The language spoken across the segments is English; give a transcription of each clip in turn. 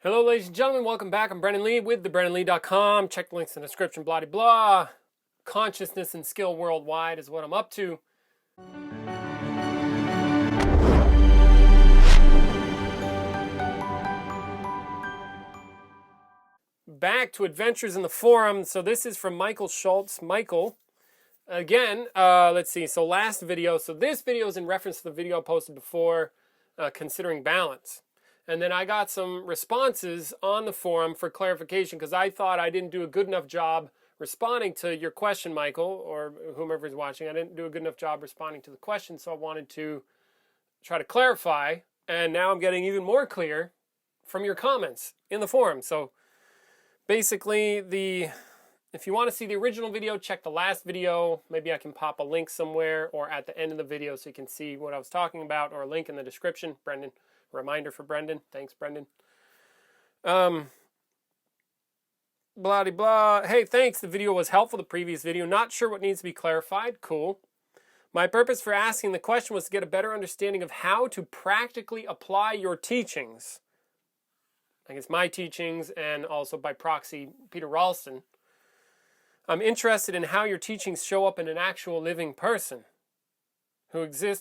Hello, ladies and gentlemen. Welcome back. I'm Brendan Lee with thebrendonlee.com. Check the links in the description, blah, blah, blah. Consciousness and skill worldwide is what I'm up to. Back to Adventures in the Forum. So this is from Michael Schultz. Michael, again, let's see. So last video. So this video is in reference to the video I posted before, considering balance. And then I got some responses on the forum for clarification because I thought I didn't do a good enough job responding to your question, Michael, or whomever is watching. I didn't do a good enough job responding to the question, so I wanted to try to clarify. And now I'm getting even more clear from your comments in the forum. So basically, if you want to see the original video, check the last video. Maybe I can pop a link somewhere or at the end of the video so you can see what I was talking about, or a link in the description. Brendan. Reminder for Brendan. Thanks, Brendan. Blah, blah, blah. Hey, thanks. The video was helpful. The previous video. Not sure what needs to be clarified. Cool. My purpose for asking the question was to get a better understanding of how to practically apply your teachings. I guess my teachings, and also by proxy, Peter Ralston. I'm interested in how your teachings show up in an actual living person.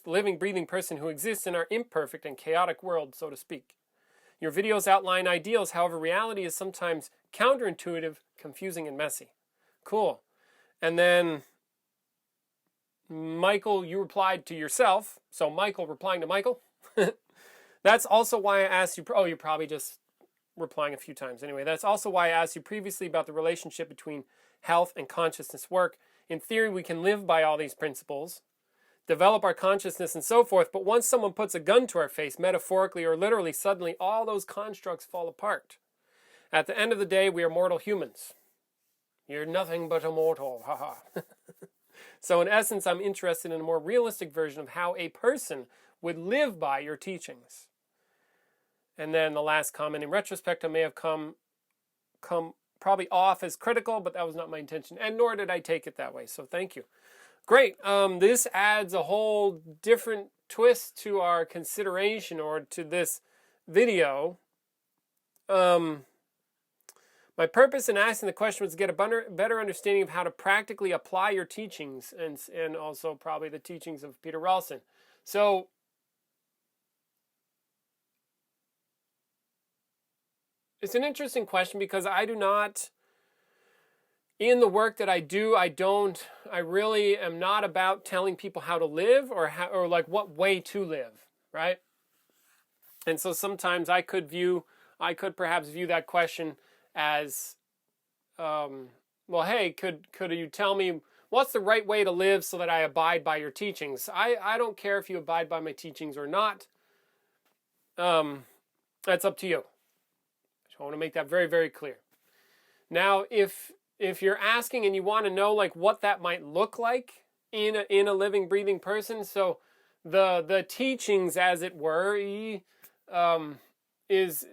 Living, breathing person who exists in our imperfect and chaotic world, so to speak. Your videos outline ideals, however, reality is sometimes counterintuitive, confusing, and messy. Cool. And then, Michael, you replied to yourself. So Michael replying to Michael. That's also why I asked you, you're probably just replying a few times. Anyway, that's also why I asked you previously about the relationship between health and consciousness work. In theory, we can live by all these principles, develop our consciousness and so forth, but once someone puts a gun to our face, metaphorically or literally, suddenly all those constructs fall apart. At the end of the day, we are mortal humans. You're nothing but a mortal, haha. So in essence, I'm interested in a more realistic version of how a person would live by your teachings. And then the last comment, in retrospect, I may have come probably off as critical, but that was not my intention, and nor did I take it that way, so thank you. Great. This adds a whole different twist to our consideration, or to this video. My purpose in asking the question was to get a better understanding of how to practically apply your teachings, and also probably the teachings of Peter Ralston. So, it's an interesting question because I do not... In the work that I do, I really am not about telling people how to live, or like what way to live, right? And so sometimes I could perhaps view that question as, well, hey, could you tell me what's the right way to live so that I abide by your teachings? I don't care if you abide by my teachings or not. That's up to you. I want to make that very, very clear. Now, if you're asking and you want to know like what that might look like in a living, breathing person, so the teachings, as it were,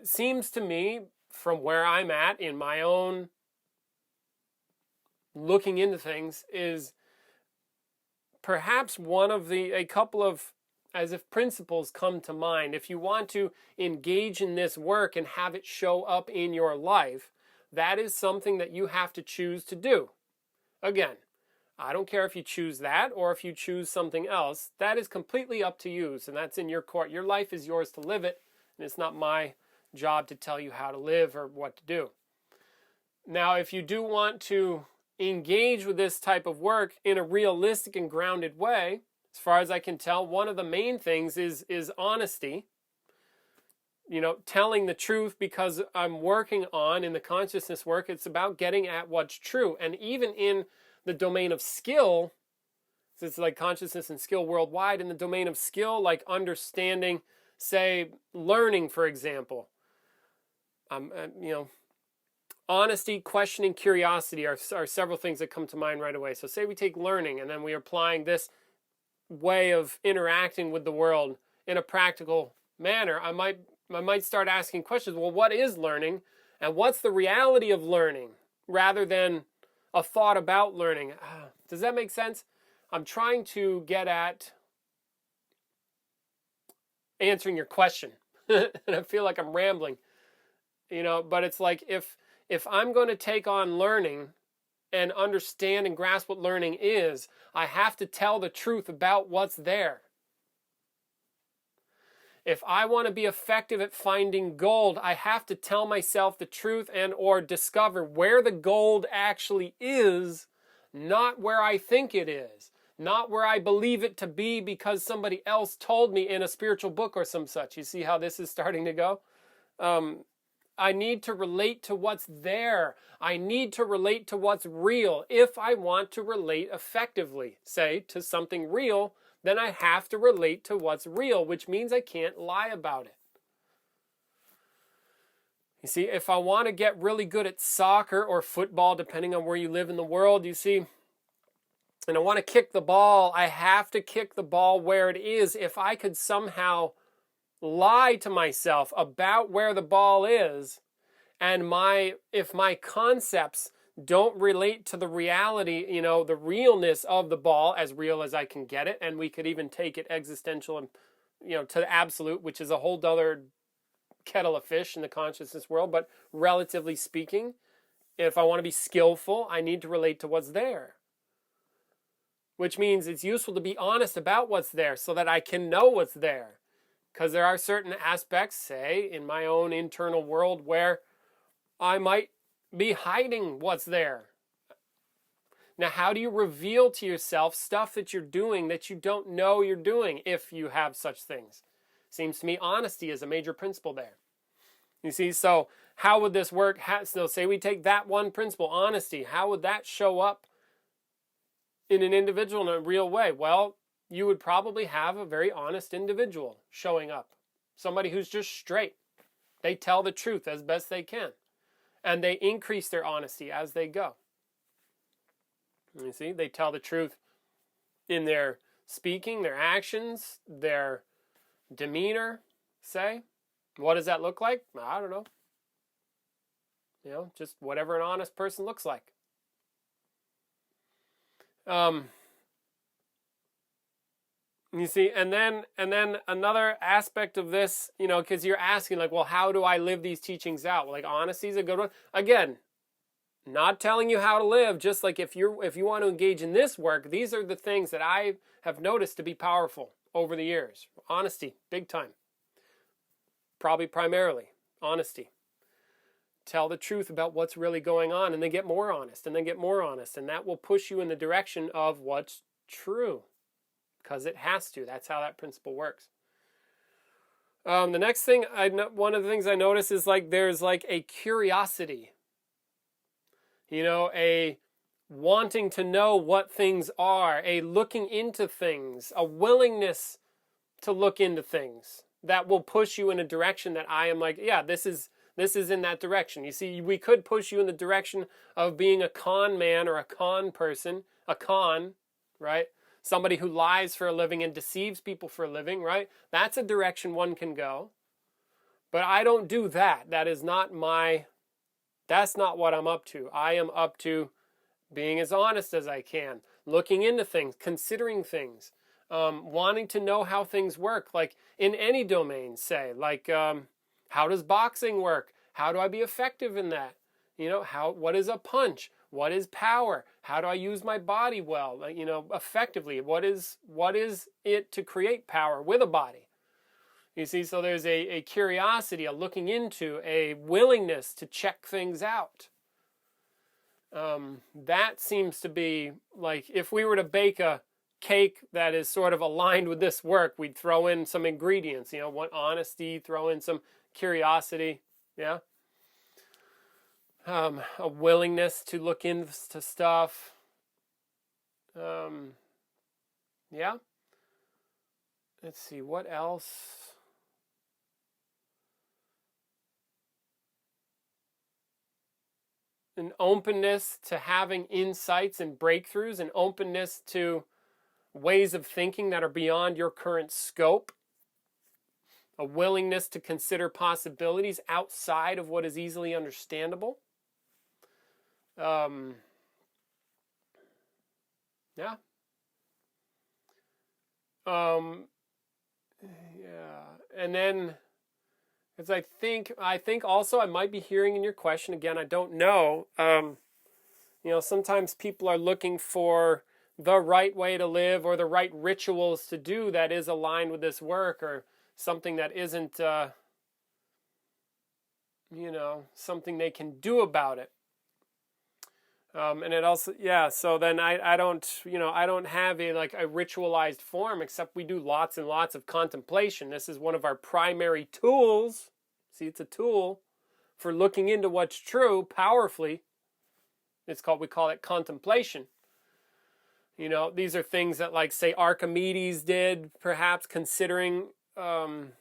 seems to me, from where I'm at in my own looking into things, is perhaps a couple of, as if principles come to mind. If you want to engage in this work and have it show up in your life, that is something that you have to choose to do. Again, I don't care if you choose that or if you choose something else. That is completely up to you, and that's in your court. Your life is yours to live it, and it's not my job to tell you how to live or what to do. Now, if you do want to engage with this type of work in a realistic and grounded way, as far as I can tell, one of the main things is honesty. Telling the truth, because I'm working on, in the consciousness work, it's about getting at what's true. And even in the domain of skill, so it's like consciousness and skill worldwide, in the domain of skill, like understanding, say, learning, for example. Honesty, questioning, curiosity are several things that come to mind right away. So say we take learning, and then we are applying this way of interacting with the world in a practical manner. I might start asking questions. Well, what is learning? And what's the reality of learning? Rather than a thought about learning. Does that make sense? I'm trying to get at answering your question. And I feel like I'm rambling. But it's like if I'm going to take on learning and understand and grasp what learning is, I have to tell the truth about what's there. If I want to be effective at finding gold, I have to tell myself the truth and or discover where the gold actually is, not where I think it is, not where I believe it to be because somebody else told me in a spiritual book or some such. You see how this is starting to go? I need to relate to what's there. I need to relate to what's real. If I want to relate effectively, say, to something real, then I have to relate to what's real, which means I can't lie about it. You see, if I want to get really good at soccer or football, depending on where you live in the world, you see, and I want to kick the ball, I have to kick the ball where it is. If I could somehow lie to myself about where the ball is, and if my concepts don't relate to the reality, the realness of the ball, as real as I can get it, and we could even take it existential and, to the absolute, which is a whole other kettle of fish in the consciousness world, but relatively speaking, if I want to be skillful, I need to relate to what's there. Which means it's useful to be honest about what's there so that I can know what's there. Because there are certain aspects, say, in my own internal world where I might be hiding what's there. Now, how do you reveal to yourself stuff that you're doing that you don't know you're doing, if you have such things? Seems to me honesty is a major principle there. You see, so how would this work? So say we take that one principle, honesty. How would that show up in an individual in a real way? Well, you would probably have a very honest individual showing up. Somebody who's just straight. They tell the truth as best they can. And they increase their honesty as they go. You see, they tell the truth in their speaking, their actions, their demeanor, say. What does that look like? I don't know. Just whatever an honest person looks like. You see, and then another aspect of this, because you're asking, like, well, how do I live these teachings out? Like, honesty is a good one. Again, not telling you how to live, just like if you want to engage in this work, these are the things that I have noticed to be powerful over the years. Honesty, big time. Probably primarily, honesty. Tell the truth about what's really going on, and then get more honest, and then get more honest, and that will push you in the direction of what's true. Because it has to. That's how that principle works. The next thing, one of the things I notice is there's a curiosity. A wanting to know what things are, a looking into things, a willingness to look into things that will push you in a direction that I am this is in that direction. You see, we could push you in the direction of being a con man or a con person, right? Somebody who lies for a living and deceives people for a living, right? That's a direction one can go. But I don't do that. That's not what I'm up to. I am up to being as honest as I can, looking into things, considering things, wanting to know how things work, like in any domain, say, how does boxing work? How do I be effective in that? What is a punch? What is power? How do I use my body well, effectively? What is it to create power with a body? You see, so there's a curiosity, a looking into, a willingness to check things out. That seems to be if we were to bake a cake that is sort of aligned with this work, we'd throw in some ingredients, honesty, throw in some curiosity, yeah? A willingness to look into stuff. Yeah. Let's see, what else? An openness to having insights and breakthroughs, an openness to ways of thinking that are beyond your current scope. A willingness to consider possibilities outside of what is easily understandable. Yeah. Yeah. And then Because I think also I might be hearing in your question again. I don't know. Sometimes people are looking for the right way to live or the right rituals to do that is aligned with this work, or something that isn't, something they can do about it. And it also, yeah. So then I don't, I don't have a ritualized form, except we do lots and lots of contemplation. This is one of our primary tools. See, it's a tool for looking into what's true powerfully. We call it contemplation. These are things that, like, say, Archimedes did, perhaps, considering that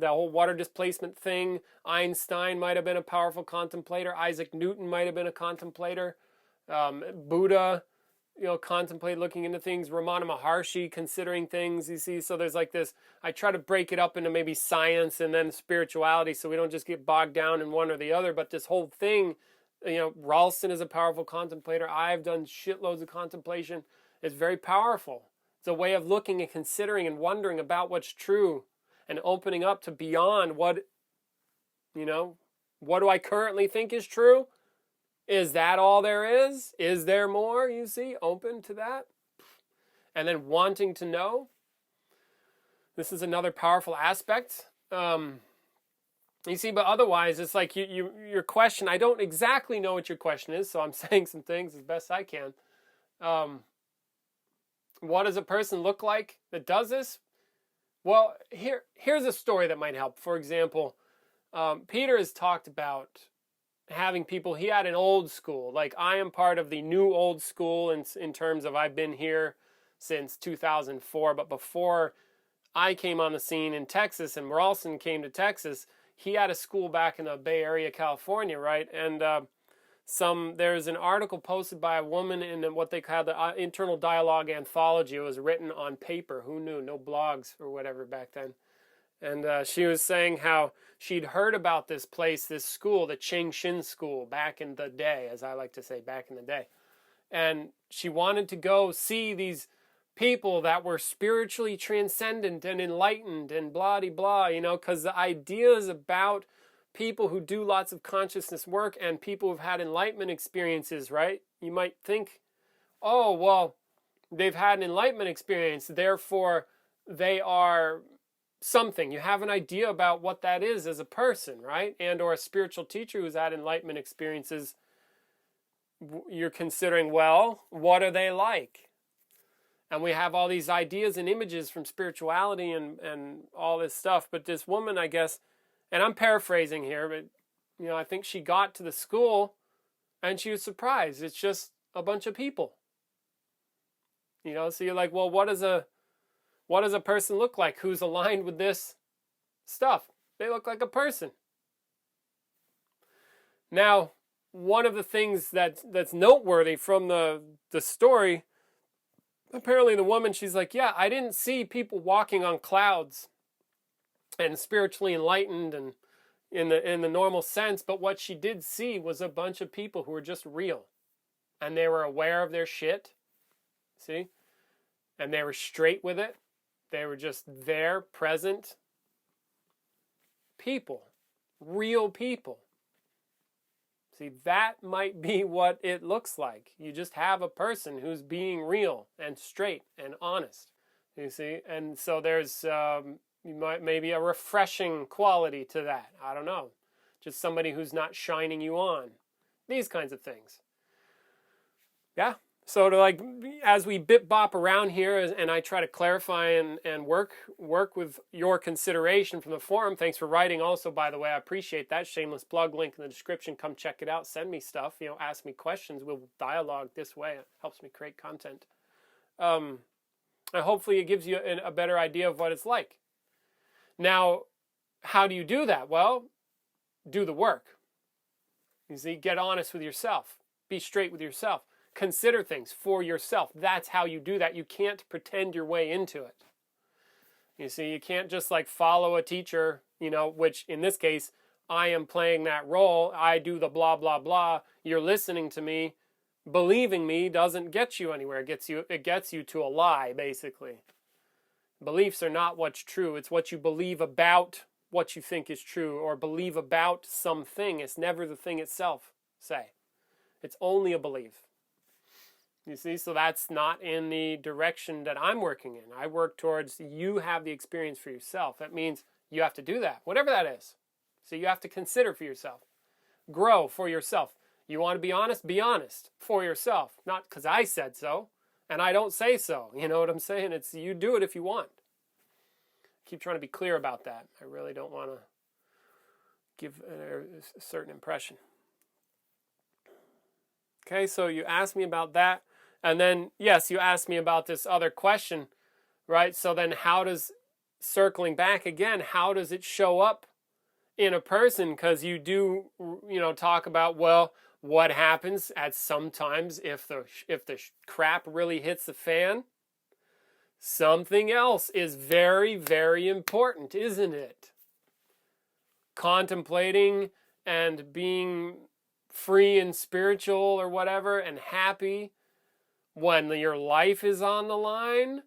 whole water displacement thing. Einstein might have been a powerful contemplator. Isaac Newton might have been a contemplator. Buddha, contemplate looking into things. Ramana Maharshi considering things, you see. So there's like this, I try to break it up into maybe science and then spirituality, so we don't just get bogged down in one or the other. But this whole thing, Ralston is a powerful contemplator. I've done shitloads of contemplation. It's very powerful. It's a way of looking and considering and wondering about what's true and opening up to beyond what do I currently think is true? Is that all there is? Is there more, you see? Open to that. And then wanting to know. This is another powerful aspect. You see, but otherwise, it's like your question, I don't exactly know what your question is, so I'm saying some things as best I can. What does a person look like that does this? Well, here's a story that might help. For example, Peter has talked about having people, he had an old school. Like, I am part of the new old school in terms of I've been here since 2004, but before I came on the scene in Texas and Ralston came to Texas, he had a school back in the Bay Area, California, right? And there's an article posted by a woman in what they call the Internal Dialogue Anthology. It was written on paper. Who knew? No blogs or whatever back then. And she was saying how she'd heard about this place, this school, the Cheng Shin School, back in the day, as I like to say, back in the day. And she wanted to go see these people that were spiritually transcendent and enlightened and blah-de-blah, because the ideas about people who do lots of consciousness work and people who've had enlightenment experiences, right? You might think, oh, well, they've had an enlightenment experience, therefore they are something. You have an idea about what that is as a person, right? And or a spiritual teacher who's had enlightenment experiences. You're considering, well, what are they like? And we have all these ideas and images from spirituality and all this stuff. But this woman, I guess, and I'm paraphrasing here, but I think she got to the school and she was surprised. It's just a bunch of people. So you're like, well, what does a person look like who's aligned with this stuff? They look like a person. Now, one of the things that's noteworthy from the story, apparently the woman, she's like, yeah, I didn't see people walking on clouds and spiritually enlightened and in the normal sense, but what she did see was a bunch of people who were just real. And they were aware of their shit. See? And they were straight with it. They were just there, present people. Real people. See, that might be what it looks like. You just have a person who's being real and straight and honest. You see? And so there's maybe a refreshing quality to that. I don't know. Just somebody who's not shining you on. These kinds of things. Yeah? So as we bop around here and I try to clarify and work with your consideration from the forum, thanks for writing also, by the way, I appreciate that. Shameless plug, link in the description. Come check it out. Send me stuff, ask me questions. We'll dialogue this way. It helps me create content. And hopefully it gives you a better idea of what it's like. Now, how do you do that? Well, do the work. You see, get honest with yourself. Be straight with yourself. Consider things for yourself. That's how you do that. You can't pretend your way into it. You see, you can't just follow a teacher, which in this case, I am playing that role. I do the blah, blah, blah. You're listening to me. Believing me doesn't get you anywhere. It gets you to a lie, basically. Beliefs are not what's true. It's what you believe about what you think is true or believe about something. It's never the thing itself, say. It's only a belief. You see, so that's not in the direction that I'm working in. I work towards you have the experience for yourself. That means you have to do that, whatever that is. So you have to consider for yourself. Grow for yourself. You want to be honest for yourself. Not because I said so, and I don't say so. You know what I'm saying? It's you do it if you want. Keep trying to be clear about that. I really don't want to give a certain impression. Okay, so you asked me about that. And then, yes, you asked me about this other question, right? So then how does, circling back again, how does it show up in a person? Because you do, talk about, well, what happens at sometimes if the crap really hits the fan? Something else is very, very important, isn't it? Contemplating and being free and spiritual or whatever and happy when your life is on the line?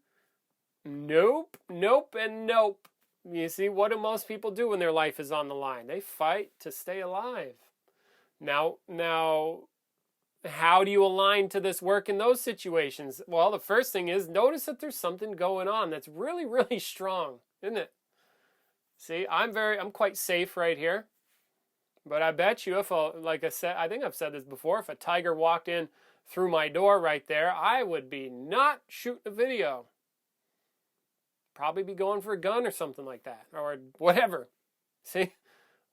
Nope, nope, and nope. You see, what do most people do when their life is on the line? They fight to stay alive. Now, how do you align to this work in those situations? Well, the first thing is notice that there's something going on that's really, really strong, isn't it? See, I'm quite safe right here. But I bet you like I said, I think I've said this before, if a tiger walked in through my door right there, I would be not shooting a video. Probably be going for a gun or something like that, or whatever. See?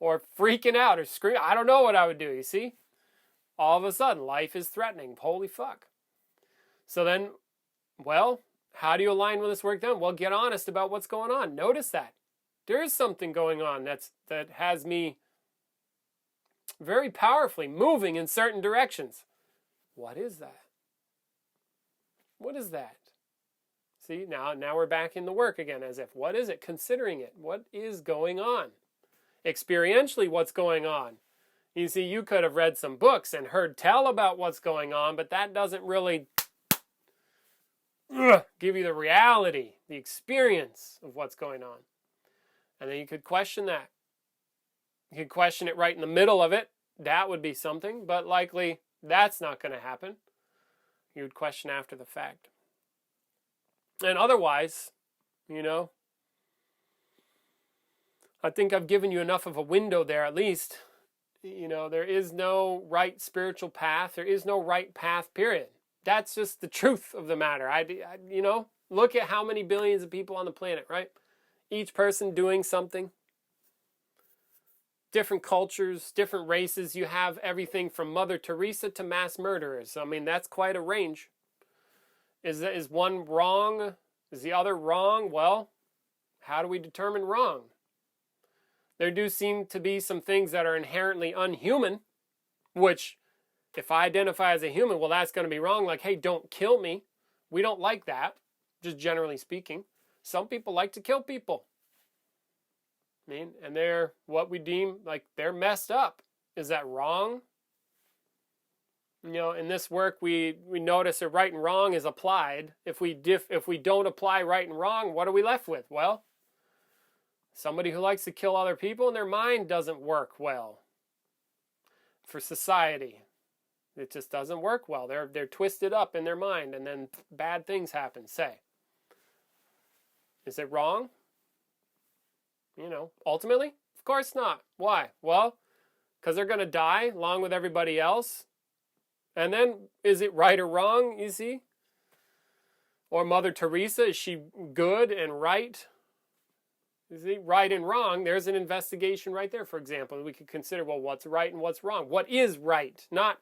Or freaking out or screaming. I don't know what I would do, you see? All of a sudden, life is threatening. Holy fuck. So then, well, how do you align with this work then? Well, get honest about what's going on. Notice that. There is something going on that has me very powerfully moving in certain directions. What is that? What is that? See, now we're back in the work again, as if, what is it? Considering it. What is going on? Experientially, what's going on? You see, you could have read some books and heard tell about what's going on, but that doesn't really give you the reality, the experience of what's going on. And then you could question that. You could question it right in the middle of it. That would be something, but likely that's not going to happen. You would question after the fact. And otherwise, I think I've given you enough of a window there at least. There is no right spiritual path. There is no right path, period. That's just the truth of the matter. Look at how many billions of people on the planet, right? Each person doing something. Different cultures, different races. You have everything from Mother Teresa to mass murderers. I mean, that's quite a range. Is one wrong? Is the other wrong? Well, how do we determine wrong? There do seem to be some things that are inherently unhuman, which, if I identify as a human, well, that's going to be wrong. Like, hey, don't kill me. We don't like that, just generally speaking. Some people like to kill people. And they're what we deem like they're messed up. Is that wrong? In this work, we notice that right and wrong is applied. If we don't apply right and wrong, what are we left with? Well, somebody who likes to kill other people and their mind doesn't work well for society. It just doesn't work well. They're twisted up in their mind, and then bad things happen. Say, is it wrong? Ultimately, of course not. Why? Well, because they're going to die along with everybody else. And then, is it right or wrong, you see? Or Mother Teresa, is she good and right? You see, right and wrong, there's an investigation right there, for example. We could consider, well, what's right and what's wrong? What is right? Not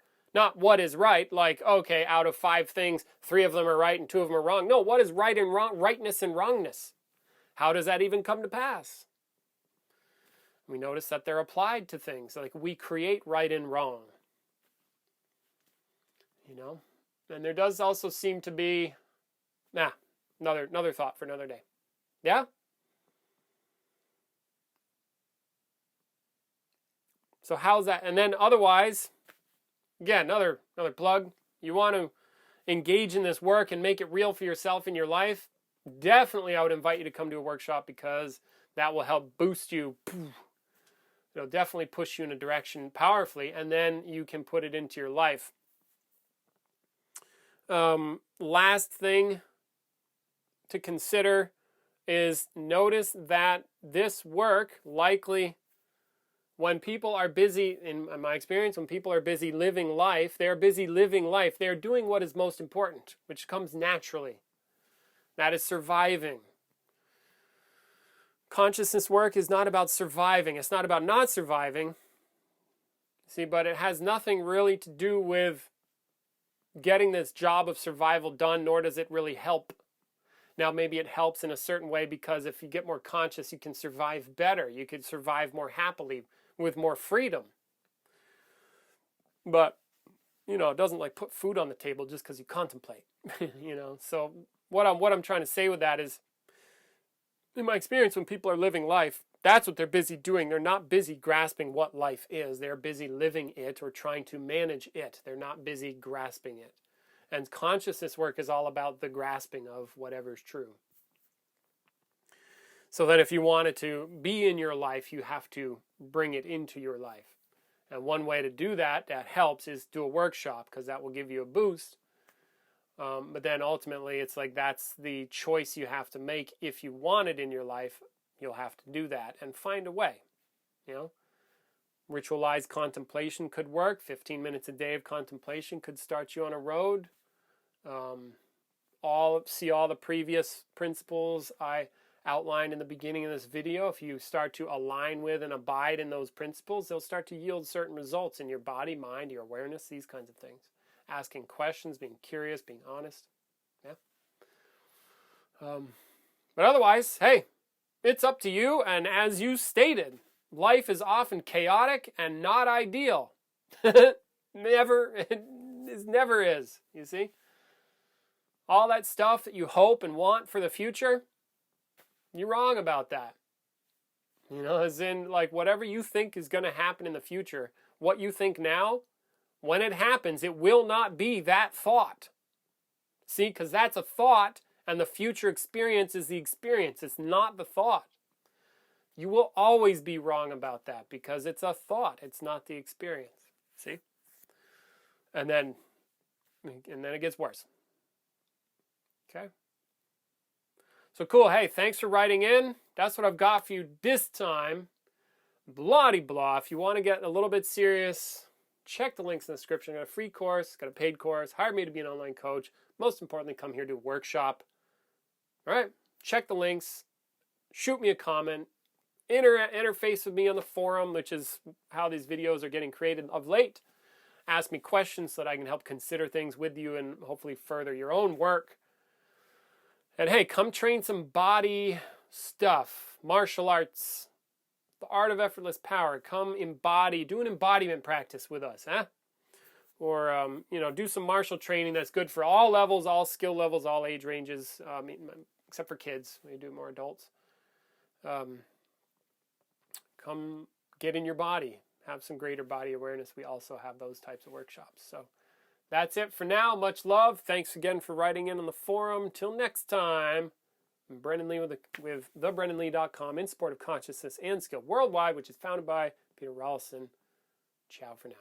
what is right, like, okay, out of 5 things, 3 of them are right and 2 of them are wrong. No, what is right and wrong? Rightness and wrongness. How does that even come to pass? We notice that they're applied to things. Like we create right and wrong. And there does also seem to be, another thought for another day. Yeah? So how's that? And then otherwise, again, another plug. You want to engage in this work and make it real for yourself in your life? Definitely I would invite you to come to a workshop, because That will help boost you. It'll definitely push you in a direction powerfully, and then you can put it into your life. Last thing to consider is notice that this work likely, when people are busy, in my experience, when people are busy living life, they're busy living life. They're doing what is most important, which comes naturally. That is surviving. Consciousness work is not about surviving. It's not about not surviving. See, but it has nothing really to do with getting this job of survival done, nor does it really help. Now, maybe it helps in a certain way because if you get more conscious, you can survive better. You could survive more happily with more freedom. But, it doesn't like put food on the table just because you contemplate, So what I'm trying to say with that is, in my experience, when people are living life, that's what they're busy doing. They're not busy grasping what life is. They're busy living it or trying to manage it. They're not busy grasping it. And consciousness work is all about the grasping of whatever's true. So that if you want it to be in your life, you have to bring it into your life. And one way to do that helps, is do a workshop, because that will give you a boost. But then ultimately, it's like that's the choice you have to make. If you want it in your life, you'll have to do that and find a way. Ritualized contemplation could work. 15 minutes a day of contemplation could start you on a road. See all the previous principles I outlined in the beginning of this video. If you start to align with and abide in those principles, they'll start to yield certain results in your body, mind, your awareness, these kinds of things. Asking questions, being curious, being honest. Yeah. But otherwise, hey, it's up to you. And as you stated, life is often chaotic and not ideal. Never is, you see? All that stuff that you hope and want for the future, you're wrong about that. As in, like, whatever you think is going to happen in the future, what you think now, when it happens, it will not be that thought. See, because that's a thought, and the future experience is the experience. It's not the thought. You will always be wrong about that because it's a thought. It's not the experience. See? And then it gets worse. Okay? So cool. Hey, thanks for writing in. That's what I've got for you this time. Blah-de-blah. If you want to get a little bit serious, check the links in the description. I got a free course, got a paid course, hired me to be an online coach. Most importantly, come here to a workshop. All right? Check the links. Shoot me a comment. Interface with me on the forum, which is how these videos are getting created of late. Ask me questions so that I can help consider things with you and hopefully further your own work. And hey, come train some body stuff, martial arts, the art of effortless power. Come embody, do an embodiment practice with us, huh? Or, do some martial training that's good for all levels, all skill levels, all age ranges, except for kids. We do more adults. Come get in your body. Have some greater body awareness. We also have those types of workshops. So that's it for now. Much love. Thanks again for writing in on the forum. Till next time, I'm Brendan Lee with thebrendonlee.com in support of consciousness and skill worldwide, which is founded by Peter Rawlinson. Ciao for now.